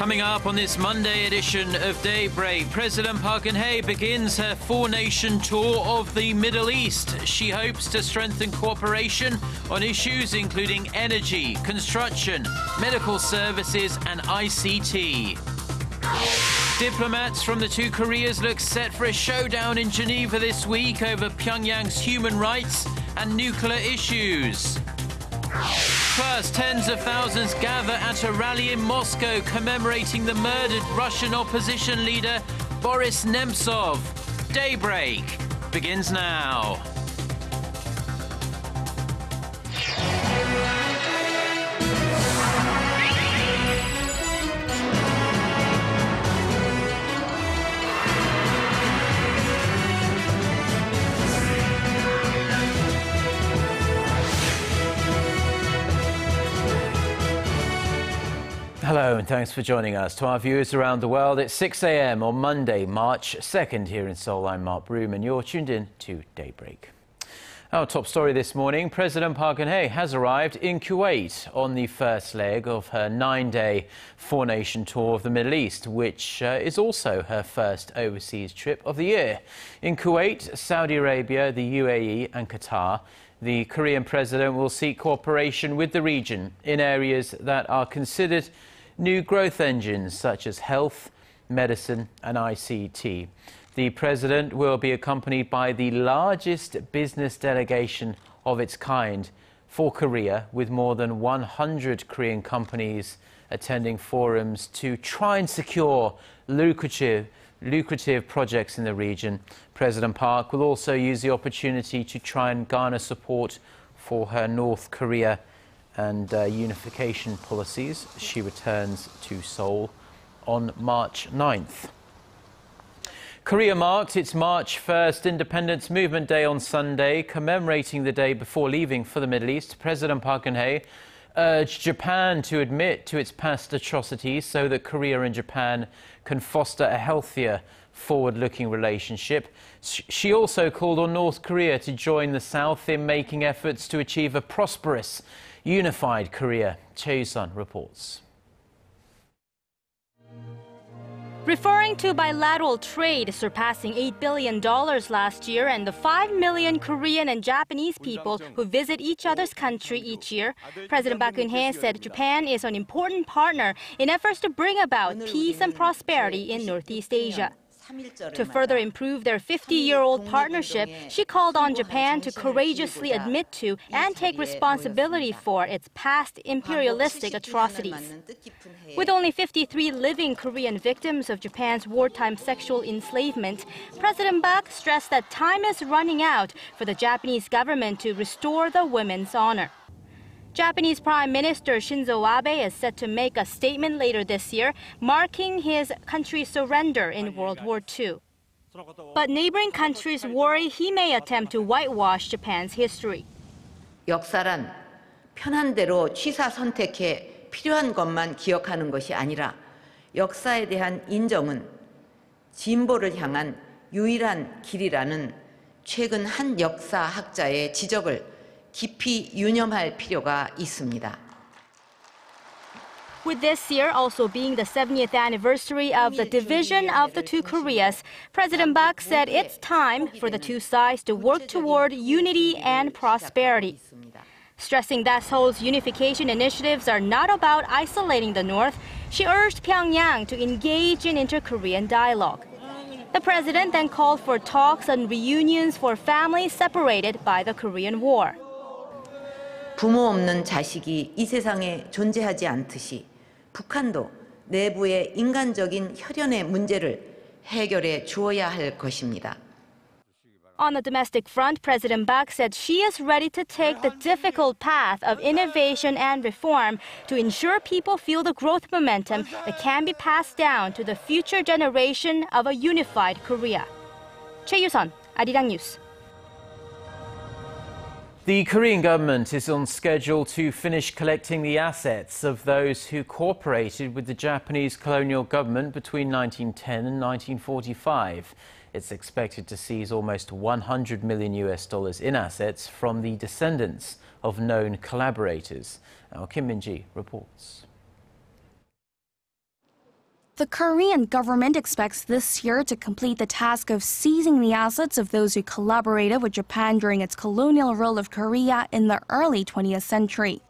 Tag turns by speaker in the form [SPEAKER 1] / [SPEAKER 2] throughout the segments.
[SPEAKER 1] Coming up on this Monday edition of Daybreak, President Park Geun-hye begins her four-nation tour of the Middle East. She hopes to strengthen cooperation on issues including energy, construction, medical services and ICT. Diplomats from the two Koreas look set for a showdown in Geneva this week over Pyongyang's human rights and nuclear issues. Plus, tens of thousands gather at a rally in Moscow commemorating the murdered Russian opposition leader Boris Nemtsov. Daybreak begins now. Hello and thanks for joining us. To our viewers around the world, it's 6 a.m. on Monday, March 2nd here in Seoul. I'm Mark Broome and you're tuned in to Daybreak. Our top story this morning, President Park Geun-hye has arrived in Kuwait on the first leg of her 9-day four-nation tour of the Middle East, which is also her first overseas trip of the year. In Kuwait, Saudi Arabia, the UAE and Qatar, the Korean president will seek cooperation with the region in areas that are considered new growth engines such as health, medicine and ICT. The president will be accompanied by the largest business delegation of its kind for Korea, with more than 100 Korean companies attending forums to try and secure lucrative projects in the region. President Park will also use the opportunity to try and garner support for her North Korea and unification policies. She returns to Seoul on March 9th. Korea marked its March 1st Independence Movement Day on Sunday, commemorating the day before leaving for the Middle East. President Park Geun-hye urged Japan to admit to its past atrocities so that Korea and Japan can foster a healthier, forward-looking relationship. She also called on North Korea to join the South in making efforts to achieve a prosperous, unified Korea. Chae-sun reports.
[SPEAKER 2] Referring to bilateral trade surpassing $8 billion last year and the 5 million Korean and Japanese people who visit each other's country each year, President Park Geun-hye said Japan is an important partner in efforts to bring about peace and prosperity in Northeast Asia. To further improve their 50-year-old partnership, she called on Japan to courageously admit to and take responsibility for its past imperialistic atrocities. With only 53 living Korean victims of Japan's wartime sexual enslavement, President Park stressed that time is running out for the Japanese government to restore the women's honor. Japanese Prime Minister Shinzo Abe is set to make a statement later this year, marking his country's surrender in World War II. But neighboring countries worry he may attempt to whitewash Japan's history.
[SPEAKER 3] 역사란 편한 대로 취사 선택해 필요한 것만 기억하는 것이 아니라 역사에 대한 인정은 진보를 향한 유일한 길이라는 최근 한 역사학자의 지적을 깊이 유념할 필요가 있습니다.
[SPEAKER 2] With this year also being the 70th anniversary of the division of the two Koreas, President Park said it's time for the two sides to work toward unity and prosperity. Stressing that Seoul's unification initiatives are not about isolating the North, she urged Pyongyang to engage in inter-Korean dialogue. The president then called for talks and reunions for families separated by the Korean War.
[SPEAKER 3] 부모 없는 자식이 이 세상에 존재하지 않듯이 북한도 내부의 인간적인 혈연의 문제를 해결해 주어야 할 것입니다.
[SPEAKER 2] On the domestic front, President Park said she is ready to take the difficult path of innovation and reform to ensure people feel the growth momentum that can be passed down to the future generation of a unified Korea. Chae-sun, Arirang News.
[SPEAKER 1] The Korean government is on schedule to finish collecting the assets of those who cooperated with the Japanese colonial government between 1910 and 1945. It's expected to seize almost $100 million in assets from the descendants of known collaborators. Our Kim Min-ji reports.
[SPEAKER 4] The Korean government expects this year to complete the task of seizing the assets of those who collaborated with Japan during its colonial rule of Korea in the early 20th century.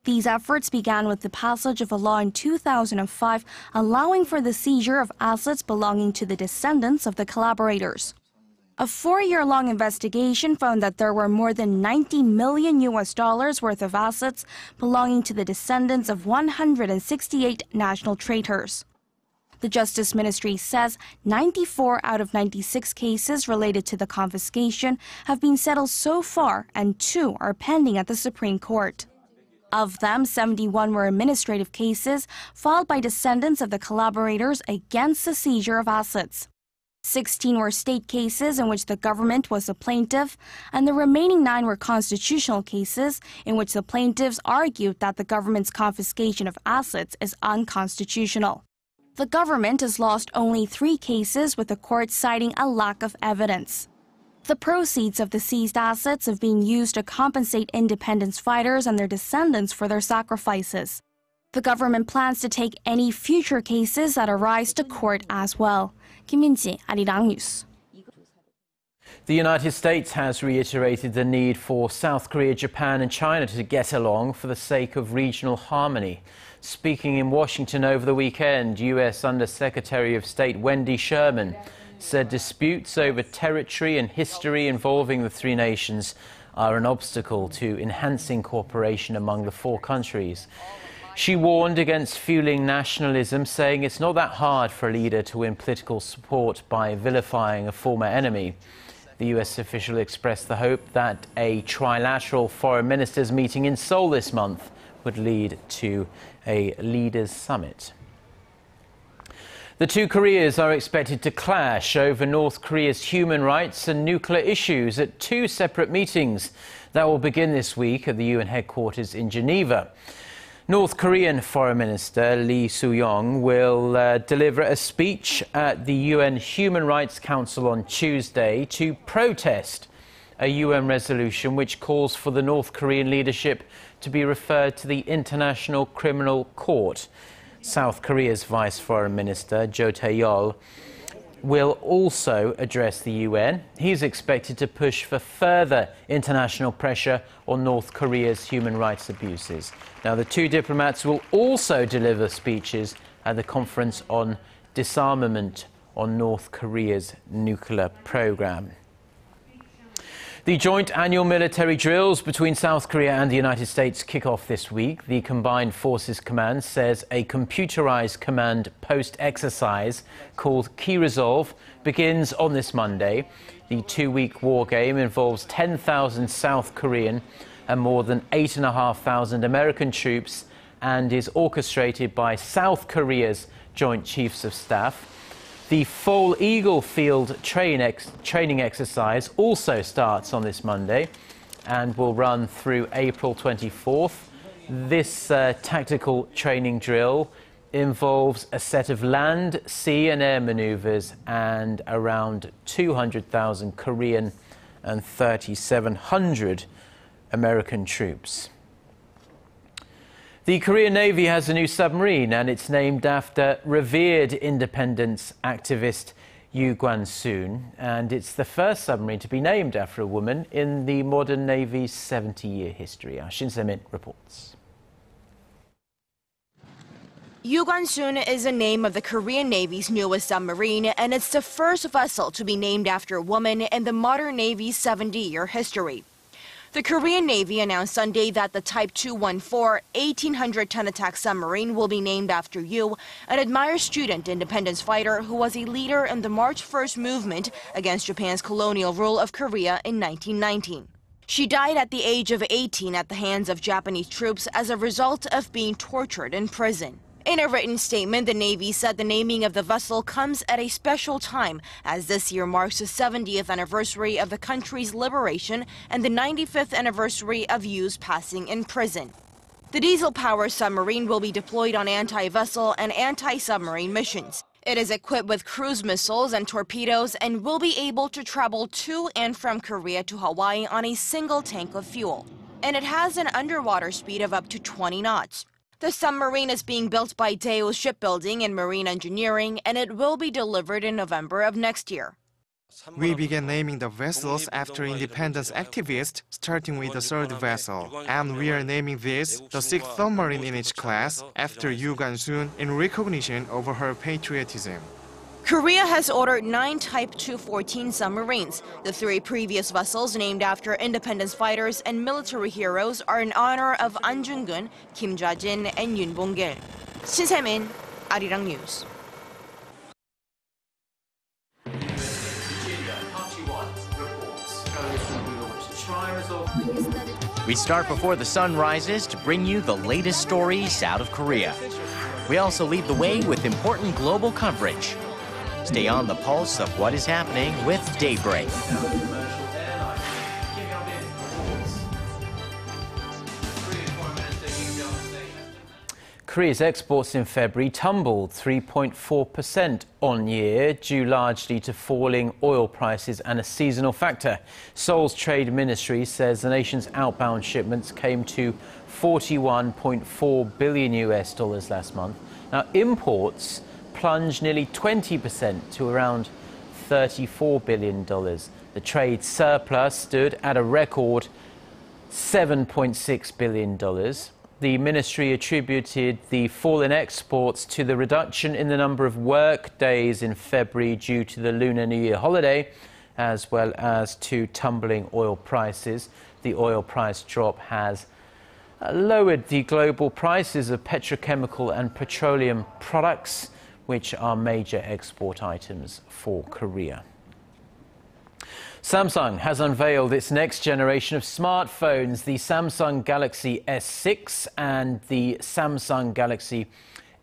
[SPEAKER 4] These efforts began with the passage of a law in 2005 allowing for the seizure of assets belonging to the descendants of the collaborators. A 4-year-long investigation found that there were more than $90 million worth of assets belonging to the descendants of 168 national traitors. The Justice Ministry says 94 out of 96 cases related to the confiscation have been settled so far, and 2 are pending at the Supreme Court. Of them, 71 were administrative cases filed by descendants of the collaborators against the seizure of assets. 16 were state cases in which the government was the plaintiff, and the remaining 9 were constitutional cases in which the plaintiffs argued that the government's confiscation of assets is unconstitutional. The government has lost only 3 cases, with the court citing a lack of evidence. The proceeds of the seized assets have been used to compensate independence fighters and their descendants for their sacrifices. The government plans to take any future cases that arise to court as well. Kim Min-ji, Arirang News.
[SPEAKER 1] The United States has reiterated the need for South Korea, Japan and China to get along for the sake of regional harmony. Speaking in Washington over the weekend, U.S. Undersecretary of State Wendy Sherman said disputes over territory and history involving the 3 nations are an obstacle to enhancing cooperation among the 4 countries. She warned against fueling nationalism, saying it's not that hard for a leader to win political support by vilifying a former enemy. The U.S. official expressed the hope that a trilateral foreign ministers meeting in Seoul this month would lead to a leaders' summit. The 2 Koreas are expected to clash over North Korea's human rights and nuclear issues at 2 separate meetings that will begin this week at the UN headquarters in Geneva. North Korean Foreign Minister Lee Soo-young will deliver a speech at the UN Human Rights Council on Tuesday to protest a UN resolution which calls for the North Korean leadership to be referred to the International Criminal Court. South Korea's Vice Foreign Minister Jo Tae-yeol will also address the UN. He's expected to push for further international pressure on North Korea's human rights abuses. Now, the 2 diplomats will also deliver speeches at the Conference on Disarmament on North Korea's nuclear program. The joint annual military drills between South Korea and the United States kick off this week. The Combined Forces Command says a computerized command post exercise called Key Resolve begins on this Monday. The 2-week war game involves 10,000 South Korean and more than 8,500 American troops and is orchestrated by South Korea's Joint Chiefs of Staff. The Fall Eagle Field training exercise also starts on this Monday and will run through April 24th. This tactical training drill involves a set of land, sea and air maneuvers and around 200,000 Korean and 3,700 American troops. The Korean Navy has a new submarine and it's named after revered independence activist Yu Guan-soon, and it's the first submarine to be named after a woman in the modern Navy's 70-year history. Shin Se-min reports.
[SPEAKER 5] Yu Guan-soon is the name of the Korean Navy's newest submarine, and it's the first vessel to be named after a woman in the modern Navy's 70-year history. The Korean Navy announced Sunday that the Type 214 1,800-ton attack submarine will be named after Yu, an admired student independence fighter who was a leader in the March 1st movement against Japan's colonial rule of Korea in 1919. She died at the age of 18 at the hands of Japanese troops as a result of being tortured in prison. In a written statement, the Navy said the naming of the vessel comes at a special time, as this year marks the 70th anniversary of the country's liberation and the 95th anniversary of Yu's passing in prison. The diesel-powered submarine will be deployed on anti-vessel and anti-submarine missions. It is equipped with cruise missiles and torpedoes and will be able to travel to and from Korea to Hawaii on a single tank of fuel. And it has an underwater speed of up to 20 knots. The submarine is being built by Daewoo Shipbuilding and Marine Engineering, and it will be delivered in November of next year.
[SPEAKER 6] We began naming the vessels after independence activists, starting with the third vessel. And we are naming this the sixth submarine in each class after Yoo Gan-soon in recognition of her patriotism.
[SPEAKER 5] Korea has ordered 9 Type 214 submarines. The 3 previous vessels named after independence fighters and military heroes are in honor of An Jung-gun, Kim Ja-jin, and Yoon Bong-gil. Shin Se-min, Arirang News.
[SPEAKER 7] We start before the sun rises to bring you the latest stories out of Korea. We also lead the way with important global coverage. Stay on the pulse of what is happening with Daybreak.
[SPEAKER 1] Korea's exports in February tumbled 3.4% on year, due largely to falling oil prices and a seasonal factor. Seoul's trade ministry says the nation's outbound shipments came to $41.4 billion last month. Now, imports plunged nearly 20% to around $34 billion. The trade surplus stood at a record $7.6 billion. The ministry attributed the fall in exports to the reduction in the number of work days in February due to the Lunar New Year holiday, as well as to tumbling oil prices. The oil price drop has lowered the global prices of petrochemical and petroleum products, which are major export items for Korea. Samsung has unveiled its next generation of smartphones, the Samsung Galaxy S6 and the Samsung Galaxy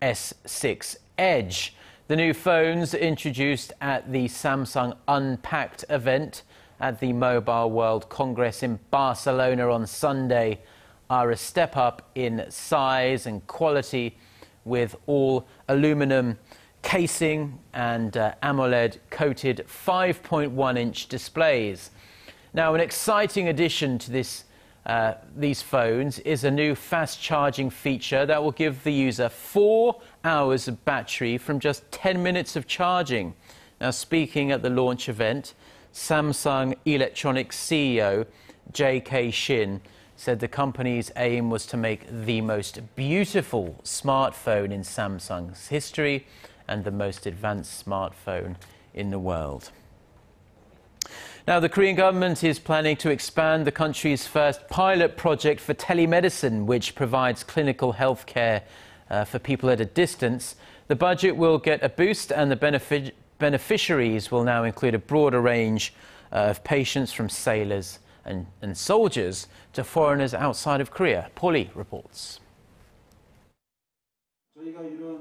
[SPEAKER 1] S6 Edge. The new phones introduced at the Samsung Unpacked event at the Mobile World Congress in Barcelona on Sunday are a step up in size and quality, with all aluminum casing and AMOLED-coated 5.1-inch displays. Now, an exciting addition to these phones is a new fast-charging feature that will give the user 4 hours of battery from just 10 minutes of charging. Now, speaking at the launch event, Samsung Electronics CEO J.K. Shin said the company's aim was to make the most beautiful smartphone in Samsung's history and the most advanced smartphone in the world. Now, the Korean government is planning to expand the country's first pilot project for telemedicine, which provides clinical health care for people at a distance. The budget will get a boost, and the beneficiaries will now include a broader range of patients, from sailors and soldiers to foreigners outside of Korea. Paulie reports.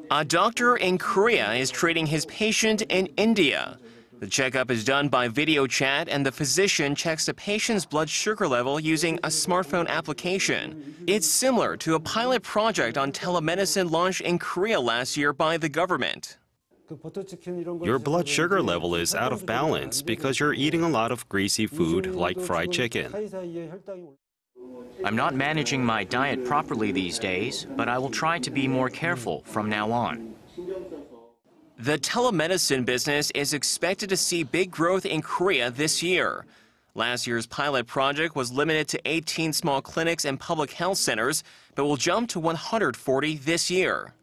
[SPEAKER 8] A doctor in Korea is treating his patient in India. The checkup is done by video chat, and the physician checks the patient's blood sugar level using a smartphone application. It's similar to a pilot project on telemedicine launched in Korea last year by the government.
[SPEAKER 9] Your blood sugar level is out of balance because you're eating a lot of greasy food like fried chicken.
[SPEAKER 7] I'm not managing my diet properly these days, but I will try to be more careful from now on.
[SPEAKER 8] The telemedicine business is expected to see big growth in Korea this year. Last year's pilot project was limited to 18 small clinics and public health centers, but will jump to 140 this year.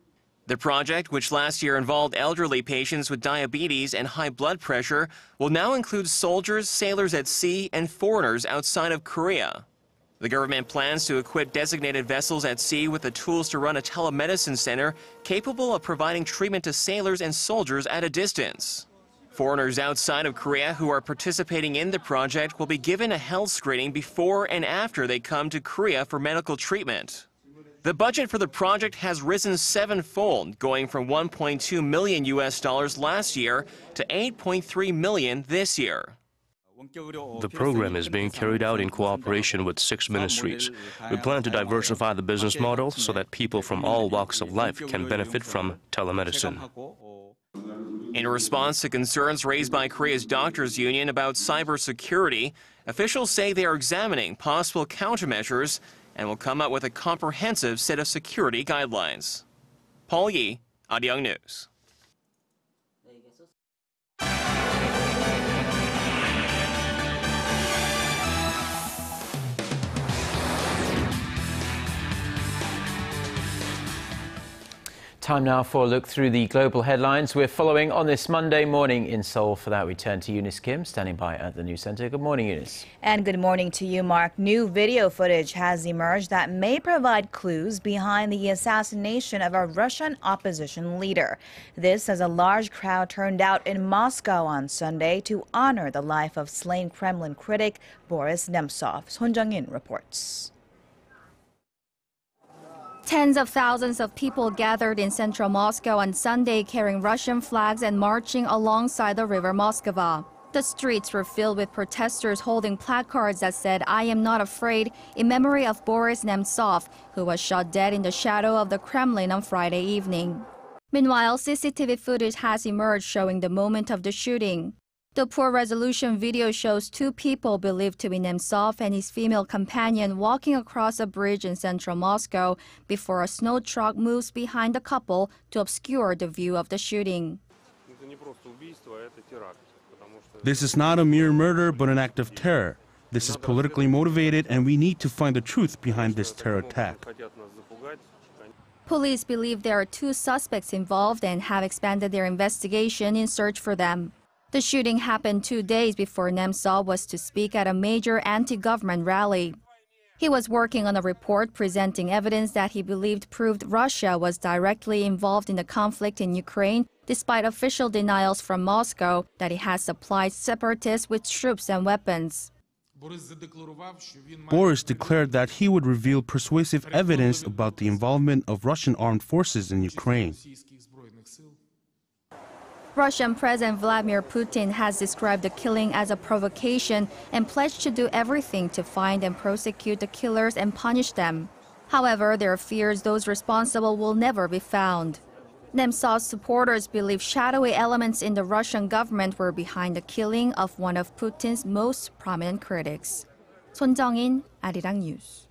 [SPEAKER 8] The project, which last year involved elderly patients with diabetes and high blood pressure, will now include soldiers, sailors at sea, and foreigners outside of Korea. The government plans to equip designated vessels at sea with the tools to run a telemedicine center capable of providing treatment to sailors and soldiers at a distance. Foreigners outside of Korea who are participating in the project will be given a health screening before and after they come to Korea for medical treatment. The budget for the project has risen 7-fold, going from $1.2 million last year to $8.3 million this year.
[SPEAKER 10] The program is being carried out in cooperation with 6 ministries. We plan to diversify the business model so that people from all walks of life can benefit from telemedicine.
[SPEAKER 8] In response to concerns raised by Korea's doctors' union about cybersecurity, officials say they are examining possible countermeasures and will come out with a comprehensive set of security guidelines. Paul Yi, Arirang News.
[SPEAKER 1] Time now for a look through the global headlines we're following on this Monday morning in Seoul. For that, we turn to Eunice Kim, standing by at the news center. Good morning, Eunice.
[SPEAKER 11] And good morning to you, Mark. New video footage has emerged that may provide clues behind the assassination of a Russian opposition leader. This as a large crowd turned out in Moscow on Sunday to honor the life of slain Kremlin critic Boris Nemtsov. SungYeung reports.
[SPEAKER 4] Tens of thousands of people gathered in central Moscow on Sunday carrying Russian flags and marching alongside the river Moskva. The streets were filled with protesters holding placards that said, "I am not afraid," in memory of Boris Nemtsov, who was shot dead in the shadow of the Kremlin on Friday evening. Meanwhile, CCTV footage has emerged showing the moment of the shooting. The poor resolution video shows two people believed to be Nemtsov and his female companion walking across a bridge in central Moscow before a snow truck moves behind the couple to obscure the view of the shooting.
[SPEAKER 12] This is not a mere murder, but an act of terror. This is politically motivated, and we need to find the truth behind this terror attack.
[SPEAKER 4] Police believe there are two suspects involved and have expanded their investigation in search for them. The shooting happened 2 days before Nemtsov was to speak at a major anti-government rally. He was working on a report presenting evidence that he believed proved Russia was directly involved in the conflict in Ukraine, despite official denials from Moscow that it has supplied separatists with troops and weapons.
[SPEAKER 12] Boris declared that he would reveal persuasive evidence about the involvement of Russian armed forces in Ukraine.
[SPEAKER 4] Russian President Vladimir Putin has described the killing as a provocation and pledged to do everything to find and prosecute the killers and punish them. However, there are fears those responsible will never be found. Nemtsov's supporters believe shadowy elements in the Russian government were behind the killing of one of Putin's most prominent critics. 손정인, Arirang News.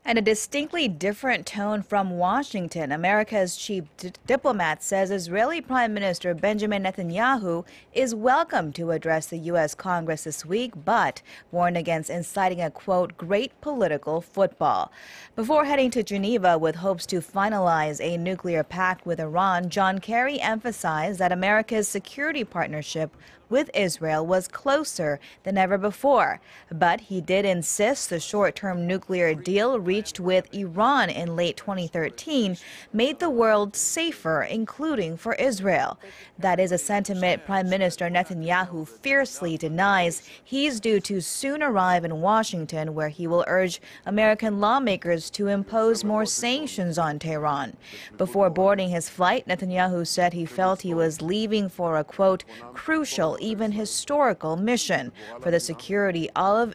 [SPEAKER 11] And a distinctly different tone from Washington. America's chief diplomat says Israeli Prime Minister Benjamin Netanyahu is welcome to address the U.S. Congress this week, but warned against inciting a, quote, great political football. Before heading to Geneva with hopes to finalize a nuclear pact with Iran, John Kerry emphasized that America's security partnership with Israel was closer than ever before. But he did insist the short-term nuclear deal reached with Iran in late 2013 made the world safer, including for Israel. That is a sentiment Prime Minister Netanyahu fiercely denies. He's due to soon arrive in Washington, where he will urge American lawmakers to impose more sanctions on Tehran. Before boarding his flight, Netanyahu said he felt he was leaving for a, quote, crucial, even historical mission for the security of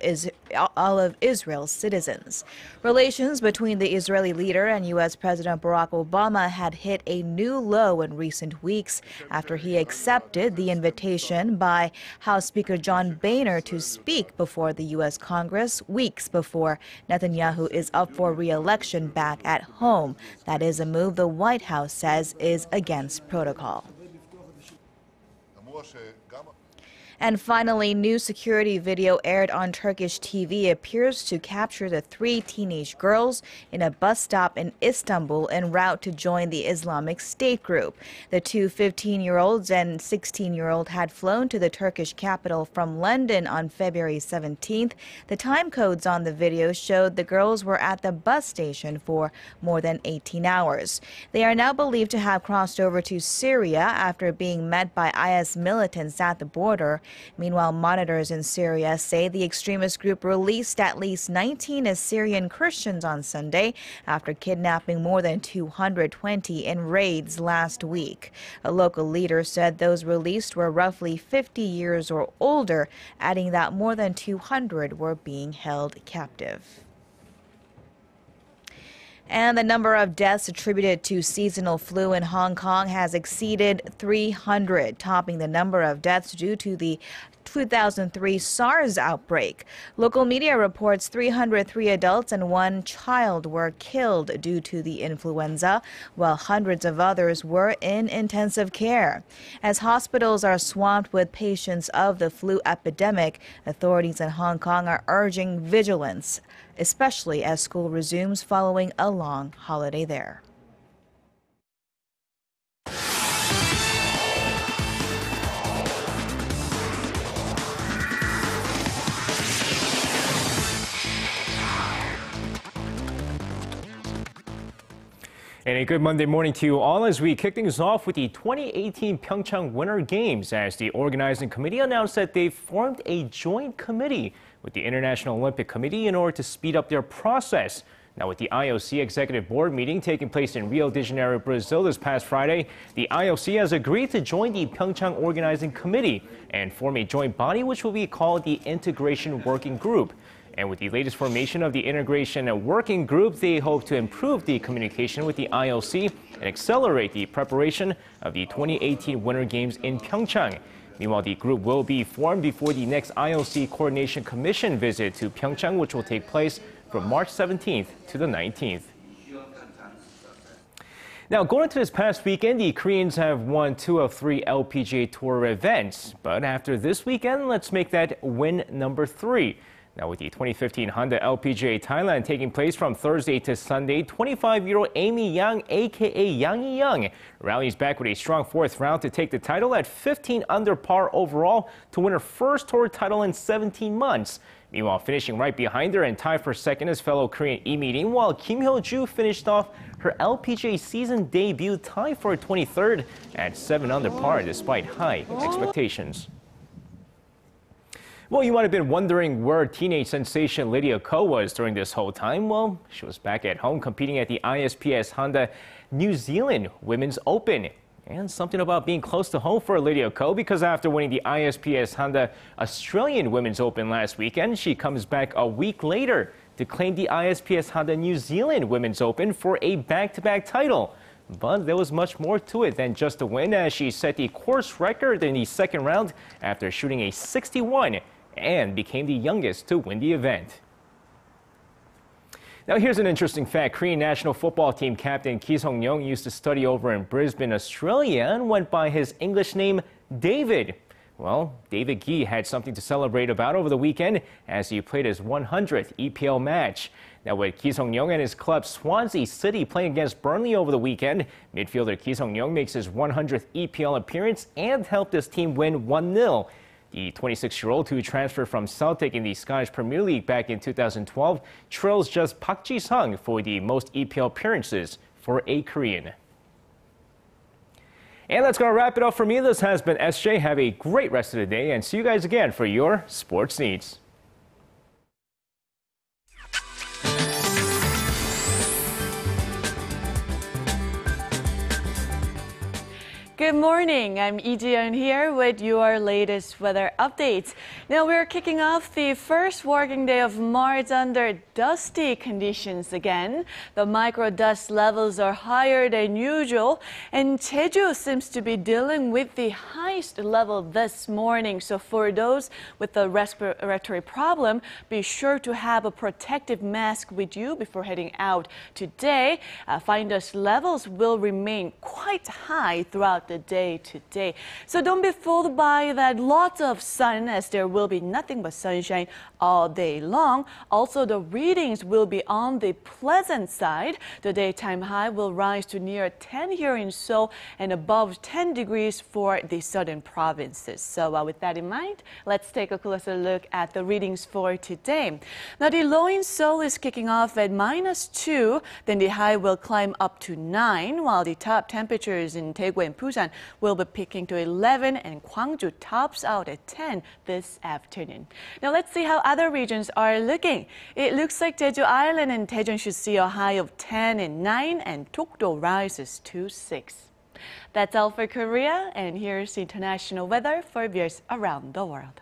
[SPEAKER 11] all of Israel's citizens. Relations between the Israeli leader and U.S. President Barack Obama had hit a new low in recent weeks after he accepted the invitation by House Speaker John Boehner to speak before the U.S. Congress weeks before Netanyahu is up for re-election back at home. That is a move the White House says is against protocol. And finally, new security video aired on Turkish TV appears to capture the 3 teenage girls in a bus stop in Istanbul en route to join the Islamic State group. The two 15-year-olds and 16-year-old had flown to the Turkish capital from London on February 17th. The time codes on the video showed the girls were at the bus station for more than 18 hours. They are now believed to have crossed over to Syria after being met by IS militants at the border. Meanwhile, monitors in Syria say the extremist group released at least 19 Assyrian Christians on Sunday after kidnapping more than 220 in raids last week. A local leader said those released were roughly 50 years or older, adding that more than 200 were being held captive. And the number of deaths attributed to seasonal flu in Hong Kong has exceeded 300, topping the number of deaths due to the 2003 SARS outbreak. Local media reports 303 adults and 1 child were killed due to the influenza, while hundreds of others were in intensive care. As hospitals are swamped with patients of the flu epidemic, authorities in Hong Kong are urging vigilance, especially as school resumes following a long holiday there.
[SPEAKER 13] And a good Monday morning to you all as we kick things off with the 2018 Pyeongchang Winter Games, as the organizing committee announced that they've formed a joint committee with the International Olympic Committee in order to speed up their process. Now, with the IOC Executive Board meeting taking place in Rio de Janeiro, Brazil this past Friday, the IOC has agreed to join the Pyeongchang Organizing Committee and form a joint body which will be called the Integration Working Group. And with the latest formation of the Integration Working Group, they hope to improve the communication with the IOC and accelerate the preparation of the 2018 Winter Games in Pyeongchang. Meanwhile, the group will be formed before the next IOC Coordination Commission visit to Pyeongchang, which will take place from March 17th to the 19th. Now, going into this past weekend, the Koreans have won 2 of 3 LPGA Tour events. But after this weekend, let's make that win number 3. Now, with the 2015 Honda LPGA Thailand taking place from Thursday to Sunday, 25-year-old Amy Yang, a.k.a. Yang Young, rallies back with a strong 4th round to take the title at 15 under par overall to win her first tour title in 17 months. Meanwhile, finishing right behind her and tied for second is fellow Korean Lee Mi-ring, while Kim Hyo-joo finished off her LPGA season debut tied for 23rd at 7 under par despite high expectations. Well, you might have been wondering where teenage sensation Lydia Ko was during this whole time. Well, she was back at home competing at the ISPS Honda New Zealand Women's Open. And something about being close to home for Lydia Ko, because after winning the ISPS Honda Australian Women's Open last weekend, she comes back a week later to claim the ISPS Honda New Zealand Women's Open for a back-to-back title. But there was much more to it than just a win, as she set the course record in the second round after shooting a 61 and became the youngest to win the event. Now, here's an interesting fact. Korean national football team captain SungYeung used to study over in Brisbane, Australia, and went by his English name David. Well, David Gee had something to celebrate about over the weekend as he played his 100th EPL match. Now, with SungYeung and his club Swansea City playing against Burnley over the weekend, midfielder SungYeung makes his 100th EPL appearance and helped his team win 1-0. The 26-year-old, who transferred from Celtic in the Scottish Premier League back in 2012, trails just Park Ji-sung for the most EPL appearances for a Korean. And that's going to wrap it up for me. This has been SJ. Have a great rest of the day, and see you guys again for your sports needs.
[SPEAKER 14] Good morning, I'm Lee Ji-yeon here with your latest weather updates. Now we're kicking off the first working day of March under dusty conditions again. The micro dust levels are higher than usual, and Jeju seems to be dealing with the highest level this morning. So for those with a respiratory problem, be sure to have a protective mask with you before heading out today. Fine dust levels will remain quite high throughout the day today. So don't be fooled by that lots of sun, as there will be nothing but sunshine all day long. Also, the readings will be on the pleasant side. The daytime high will rise to near 10 here in Seoul and above 10 degrees for the southern provinces. So with that in mind, let's take a closer look at the readings for today. Now, the low in Seoul is kicking off at -2, then the high will climb up to 9, while the top temperatures in Daegu and Busan will be peaking to 11, and Gwangju tops out at 10 this afternoon. Now let's see how other regions are looking. It looks like Jeju Island and Daejeon should see a high of 10 and 9, and Dokdo rises to 6. That's all for Korea, and here's international weather for viewers around the world.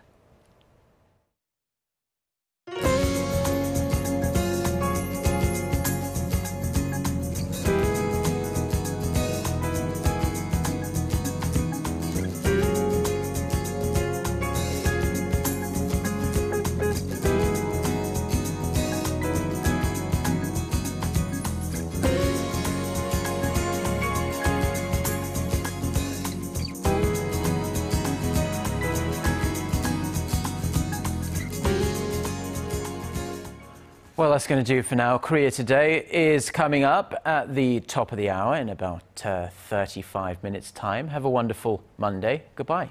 [SPEAKER 1] Well, that's going to do for now. Korea Today is coming up at the top of the hour in about 35 minutes' time. Have a wonderful Monday. Goodbye.